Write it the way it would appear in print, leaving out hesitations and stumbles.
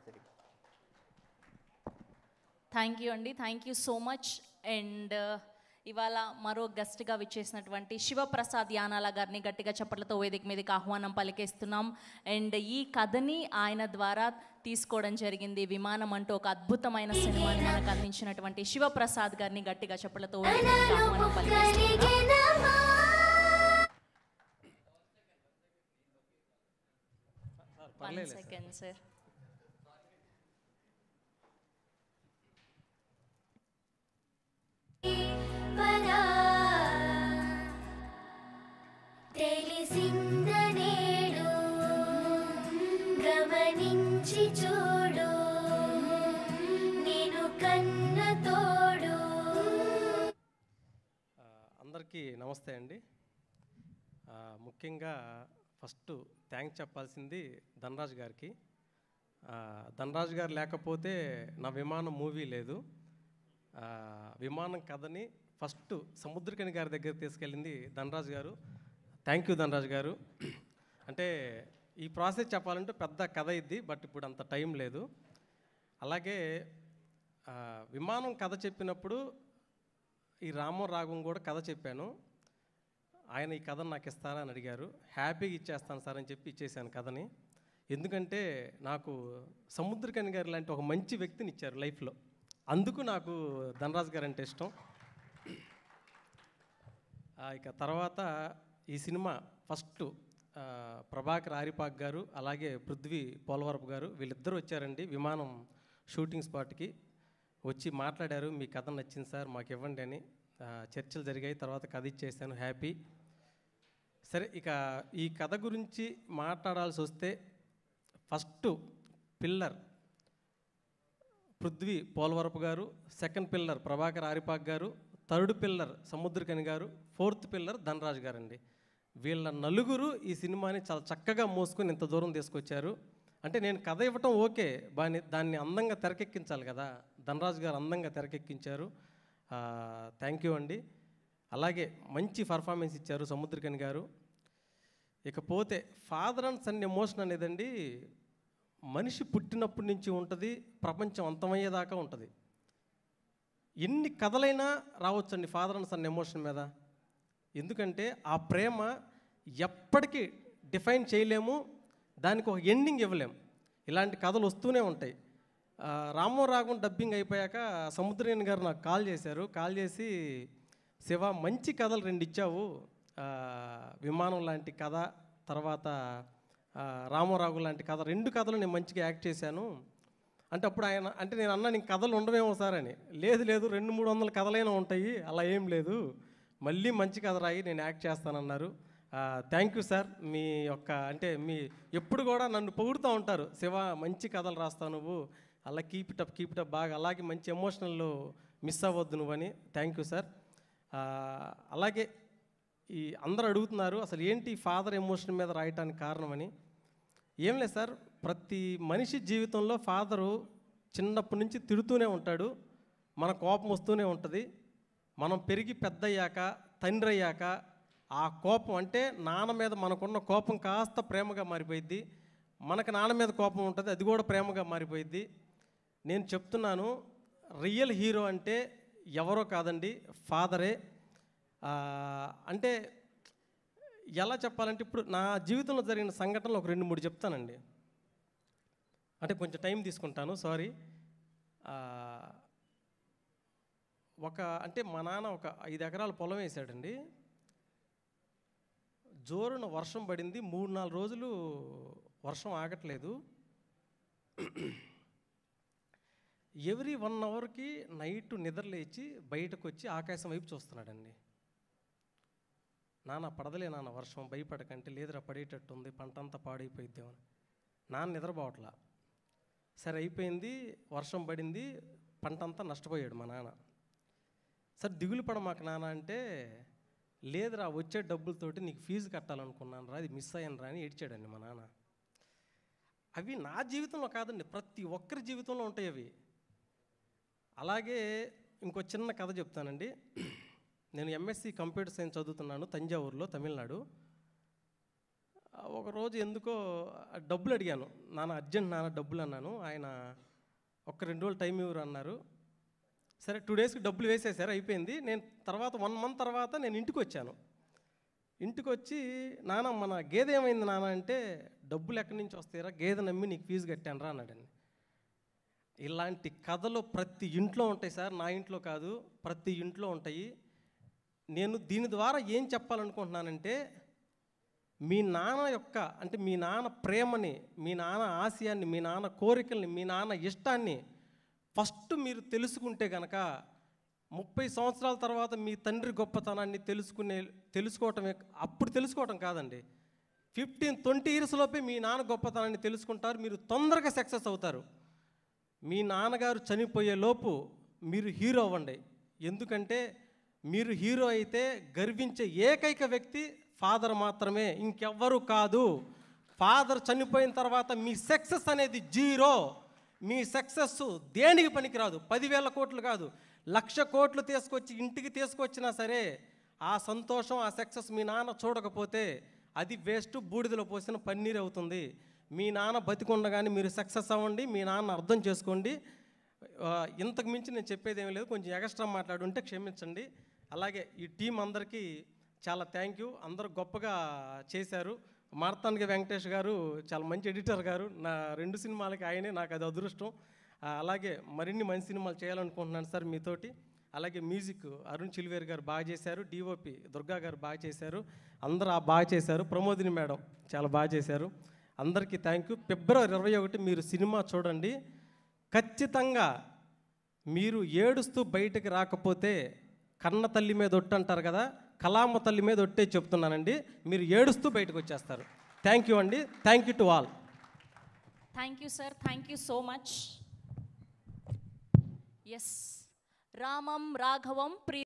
తిరిగి. Thank you అండి, thank you so much. And ఇవాళ మరో గెస్ట్గా విచ్చేసినటువంటి శివప్రసాద్ యానాల గారిని గట్టిగా చప్పట్లతో వేదిక మీదకి ఆహ్వానం పలికేస్తున్నాం. అండ్ ఈ కథని ఆయన ద్వారా తీసుకోవడం జరిగింది. విమానం అంటూ ఒక అద్భుతమైన సినిమాని మనకు అందించినటువంటి శివప్రసాద్ గారిని గట్టిగా చప్పట్లతో వేదిక మీదకి ఆహ్వానం పలికేస్తున్నాం. One second, sir. తెలిసిందనేడు గమనించి చూడు నేను కన్న తోడు. అందరికీ నమస్తే అండి. ముఖ్యంగా ఫస్ట్ థ్యాంక్స్ చెప్పాల్సింది ధనరాజ్ గారికి. ధనరాజ్ గారు లేకపోతే నా విమానం మూవీ లేదు. విమానం కథని ఫస్ట్ సముద్రకని గారి దగ్గర తీసుకెళ్ళింది ధనరాజ్ గారు. థ్యాంక్ యూ ధనరాజ్ గారు. అంటే ఈ ప్రాసెస్ చెప్పాలంటే పెద్ద కథ ఇది, బట్ ఇప్పుడు అంత టైం లేదు. అలాగే విమానం కథ చెప్పినప్పుడు ఈ రామం రాగం కూడా కథ చెప్పాను. ఆయన ఈ కథను నాకు ఇస్తారా అని అడిగారు. హ్యాపీగా ఇచ్చేస్తాను సార్ అని చెప్పి ఇచ్చేసాను కథని. ఎందుకంటే నాకు సముద్రకని గారు లాంటి ఒక మంచి వ్యక్తిని ఇచ్చారు లైఫ్లో. అందుకు నాకు ధనరాజ్ గారు అంటే ఇష్టం. ఇక తర్వాత ఈ సినిమా ఫస్ట్ ప్రభాకర్ ఆరిపాక్ గారు అలాగే పృథ్వీ పోలవరపు గారు వీళ్ళిద్దరూ వచ్చారండి విమానం షూటింగ్ స్పాట్కి. వచ్చి మాట్లాడారు, మీ కథ నచ్చింది సార్ మాకు ఇవ్వండి అని. చర్చలు జరిగాయి, తర్వాత కథ ఇచ్చేసాను. హ్యాపీ. సరే, ఇక ఈ కథ గురించి మాట్లాడాల్సి వస్తే ఫస్ట్ పిల్లర్ పృథ్వీ పోలవరపు గారు, సెకండ్ పిల్లర్ ప్రభాకర్ ఆరిపాక్ గారు, థర్డ్ పిల్లర్ సముద్రకని గారు, ఫోర్త్ పిల్లర్ ధనరాజ్ గారు అండి. వీళ్ళ నలుగురు ఈ సినిమాని చాలా చక్కగా మోసుకొని ఇంత దూరం తీసుకొచ్చారు. అంటే నేను కథ ఇవ్వటం ఓకే, దాన్ని అందంగా తెరకెక్కించాలి కదా. ధనరాజ్ గారు అందంగా తెరకెక్కించారు. థ్యాంక్ యూ అండి. అలాగే మంచి పర్ఫార్మెన్స్ ఇచ్చారు సముద్రకని గారు. ఇకపోతే ఫాదర్ అండ్ సన్ ఎమోషన్ అనేదండి మనిషి పుట్టినప్పటి నుంచి ఉంటుంది, ప్రపంచం అంతమయ్యేదాకా ఉంటుంది. ఎన్ని కథలైనా రావచ్చండి ఫాదర్ అండ్ సన్ ఎమోషన్ మీద. ఎందుకంటే ఆ ప్రేమ ఎప్పటికీ డిఫైన్ చేయలేము, దానికి ఒక ఎండింగ్ ఇవ్వలేము. ఇలాంటి కథలు వస్తూనే ఉంటాయి. రామో రాగం డబ్బింగ్ అయిపోయాక సముద్రకని గారు నాకు కాల్ చేశారు. కాల్ చేసి, శివ మంచి కథలు 2 ఇచ్చావు, విమానం లాంటి కథ, తర్వాత రామోరాగు లాంటి కథ, 2 కథలు నేను మంచిగా యాక్ట్ చేశాను అంటే అప్పుడు ఆయన అంటే నేను అన్నా నీకు కథలు ఉండవేమో సార్ అని. లేదు 200-300 కథలైనా ఉంటాయి, అలా ఏం లేదు, మళ్ళీ మంచి కథ రాయి నేను యాక్ట్ చేస్తానన్నారు. Thank you sir. మీ యొక్క అంటే మీ ఎప్పుడు కూడా నన్ను పొగుడుతూ ఉంటారు, శివ మంచి కథలు రాస్తావు నువ్వు, అలా కీప్ ఇట్ అప్ బాగా, అలాగే మంచి ఎమోషనల్ మిస్ అవ్వద్దు నువ్వని. Thank you sir. అలాగే ఈ అందరూ అడుగుతున్నారు అసలు ఏంటి ఫాదర్ ఎమోషన్ మీద రాయటానికి కారణమని. ఏం లేదు సార్, ప్రతి మనిషి జీవితంలో ఫాదరు చిన్నప్పటి నుంచి తిడుతూనే ఉంటాడు, మన కోపం వస్తూనే ఉంటుంది. మనం పెరిగి పెద్దయ్యాక తండ్రి అయ్యాక ఆ కోపం అంటే నాన్న మీద మనకున్న కోపం కాస్త ప్రేమగా మారిపోయిద్ది. మనకు నాన్న మీద కోపం ఉంటుంది, అది కూడా ప్రేమగా మారిపోయిద్ది. నేను చెప్తున్నాను, రియల్ హీరో అంటే ఎవరో కాదండి, ఫాదరే. అంటే ఎలా చెప్పాలంటే ఇప్పుడు నా జీవితంలో జరిగిన సంఘటనలు ఒక 2-3 చెప్తానండి. అంటే కొంచెం టైం తీసుకుంటాను, సారీ. అంటే మా నాన్న ఒక 5 ఎకరాల పొలం వేసాడండి. జోరున వర్షం పడింది, 3-4 రోజులు వర్షం ఆగట్లేదు. ఎవ్రీ 1 అవర్కి నైట్ నిద్రలేచి బయటకు వచ్చి ఆకాశం వైపు చూస్తున్నాడండి. నాన్న పడదలే నాన్న వర్షం, భయపడకంటే, లేదురా పడేటట్టు ఉంది, పంట అంతా పాడైపోయిద్దామని. నాన్న నిద్రపోవట్లా. సరే అయిపోయింది, వర్షం పడింది, పంట అంతా నష్టపోయాడు మా నాన్న. సరే దిగులు పడ మాకు నాన్న అంటే, లేదురా వచ్చే డబ్బులతోటి నీకు ఫీజు కట్టాలనుకున్నాను రా, అది మిస్ అయ్యాను రా అని ఏడ్చాడండి మా నాన్న. అవి నా జీవితంలో కాదండి, ప్రతి ఒక్కరి జీవితంలో ఉంటాయి అవి. అలాగే ఇంకో చిన్న కథ చెప్తానండి. నేను ఎంఎస్సి కంప్యూటర్ సైన్స్ చదువుతున్నాను తంజావూరులో, తమిళనాడు. ఒకరోజు ఎందుకో డబ్బులు అడిగాను, నాన్న అర్జెంట్ నాన్న డబ్బులు అన్నాను. ఆయన ఒక 2 రోజులు టైం ఇవ్వరు అన్నారు. సరే 2 డేస్కి డబ్బులు వేసేసారు, అయిపోయింది. నేను తర్వాత 1 మంత్ తర్వాత నేను ఇంటికి వచ్చాను. ఇంటికి వచ్చి నాన్న మన గేదె ఏమైంది నాన్న అంటే, డబ్బులు ఎక్కడి నుంచి వస్తాయిరా, గేదె నమ్మి నీకు ఫీజు కట్టాను రా అన్నాడండి. ఇలాంటి కథలు ప్రతి ఇంట్లో ఉంటాయి సార్, నా ఇంట్లో కాదు, ప్రతి ఇంట్లో ఉంటాయి. నేను దీని ద్వారా ఏం చెప్పాలనుకుంటున్నానంటే, మీ నాన్న యొక్క అంటే మీ నాన్న ప్రేమని, మీ నాన్న ఆశయాన్ని, మీ నాన్న కోరికల్ని, మీ నాన్న ఇష్టాన్ని ఫస్ట్ మీరు తెలుసుకుంటే కనుక 30 సంవత్సరాల తర్వాత మీ తండ్రి గొప్పతనాన్ని తెలుసుకోవటమే, అప్పుడు తెలుసుకోవటం కాదండి, 15-20 ఇయర్స్లోపే మీ నాన్న గొప్పతనాన్ని తెలుసుకుంటారు. మీరు తొందరగా సక్సెస్ అవుతారు. మీ నాన్నగారు చనిపోయే లోపు మీరు హీరో అవ్వండి. ఎందుకంటే మీరు హీరో అయితే గర్వించే ఏకైక వ్యక్తి ఫాదర్ మాత్రమే, ఇంకెవ్వరూ కాదు. ఫాదర్ చనిపోయిన తర్వాత మీ సక్సెస్ అనేది 0. మీ సక్సెస్ దేనికి పనికిరాదు. 10,000 కోట్లు కాదు, 1,00,000 కోట్లు తీసుకొచ్చి ఇంటికి తీసుకొచ్చినా సరే ఆ సంతోషం, ఆ సక్సెస్ మీ నాన్న చూడకపోతే అది వేస్ట్, బూడిదలో పోసిన పన్నీర్ అవుతుంది. మీ నాన్న బతికుండగానే మీరు సక్సెస్ అవ్వండి. మీ నాన్న అర్థం చేసుకోండి. ఇంతకు మించి నేను చెప్పేది ఏమీ లేదు. కొంచెం ఎక్స్ట్రా మాట్లాడుంటే క్షమించండి. అలాగే ఈ టీం అందరికీ చాలా థ్యాంక్ యూ. అందరూ గొప్పగా చేశారు. మార్తాండ్గ వెంకటేష్ గారు చాలా మంచి ఎడిటర్ గారు. నా 2 సినిమాలకి ఆయనే, నాకు అది అదృష్టం. అలాగే మరిన్ని మంచి సినిమాలు చేయాలనుకుంటున్నాను సార్ మీతోటి. అలాగే మ్యూజిక్ అరుణ్ చిల్వేర్ గారు బాగా చేశారు, డిఓపి దుర్గా గారు బాగా చేశారు, అందరూ బాగా చేశారు. ప్రమోదిని మేడం చాలా బాగా చేశారు. అందరికీ థ్యాంక్ యూ. ఫిబ్రవరి 21 మీరు సినిమా చూడండి. ఖచ్చితంగా మీరు ఏడుస్తూ బయటకు రాకపోతే కన్న తల్లి మీద ఒట్టు అంటారు కదా, కలామ తల్లి మీద ఒట్టే చెప్తున్నానండి, మీరు ఏడుస్తూ బయటకు వచ్చేస్తారు. థ్యాంక్ యూ అండి. Thank you to all. Thank you sir, thank you so much. Yes, Ramam Raghavam Priya